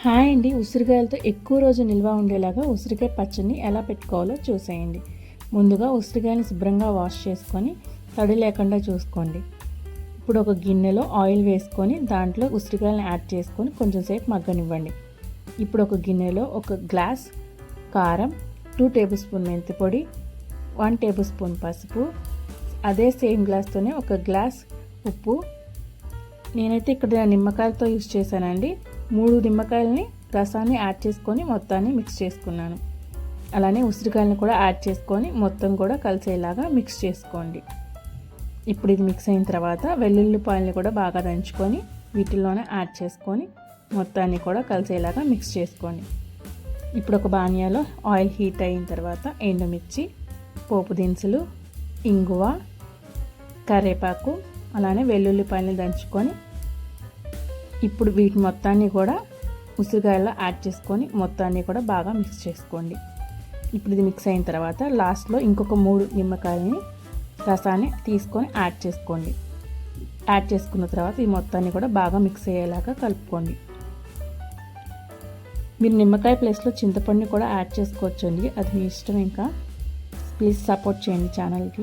Hi అండి. ఉసిరికాయలతో ఎక్కువ రోజు నిల్వ ఉండేలాగా ఉసిరికాయ పచ్చడిని ఎలా పెట్టుకోవాలో చూసేయండి. ముందుగా ఉసిరికాయని శుభ్రంగా వాష్ చేసుకొని తడి లేకుండా చూసుకోండి. ఇప్పుడు ఒక గిన్నెలో ఆయిల్ వేసుకొని దాంట్లో ఉసిరికాయలను యాడ్ చేసుకొని కొంచెం సేపు మగ్గనివ్వండి. ఇప్పుడు ఒక గిన్నెలో ఒక గ్లాస్ కారం, 2 టేబుల్ స్పూన్ మెంతి పొడి, 1 టేబుల్ స్పూన్ పసుపు, అదే సేమ్ గ్లాస్తోనే ఒక గ్లాస్ ఉప్పు. నేనైతే ఇక్కడ నిమ్మకాయలతో యూస్ చేశానండి. 3 నిమ్మకాయలని రసాన్ని యాడ్ చేసుకొని మొత్తాన్ని మిక్స్ చేసుకున్నాను. అలానే ఉసిరికాయలను కూడా యాడ్ చేసుకొని మొత్తం కూడా కలిసేలాగా మిక్స్ చేసుకోండి. ఇప్పుడు ఇది మిక్స్ అయిన తర్వాత వెల్లుల్లిపాయలని కూడా బాగా దంచుకొని వీటిల్లోనే యాడ్ చేసుకొని మొత్తాన్ని కూడా కలిసేలాగా మిక్స్ చేసుకోండి. ఇప్పుడు ఒక బాణీయాలో ఆయిల్ హీట్ అయిన తర్వాత ఎండుమిర్చి, పోపు దినుసులు, ఇంగువ, కరివేపాకు, అలానే వెల్లుల్లిపాయలని దంచుకొని ఇప్పుడు వీటి మొత్తాన్ని కూడా ఉసిరికాయల్లో యాడ్ చేసుకొని మొత్తాన్ని కూడా బాగా మిక్స్ చేసుకోండి. ఇప్పుడు ఇది మిక్స్ అయిన తర్వాత లాస్ట్లో ఇంకొక 3 నిమ్మకాయలని రసాన్ని తీసుకొని యాడ్ చేసుకోండి. యాడ్ చేసుకున్న తర్వాత ఈ మొత్తాన్ని కూడా బాగా మిక్స్ అయ్యేలాగా కలుపుకోండి. మీరు నిమ్మకాయ ప్లేస్లో చింతపండుని కూడా యాడ్ చేసుకోవచ్చండి, అది మీ ఇష్టం. ఇంకా ప్లీజ్ సపోర్ట్ చేయండి ఛానల్కి.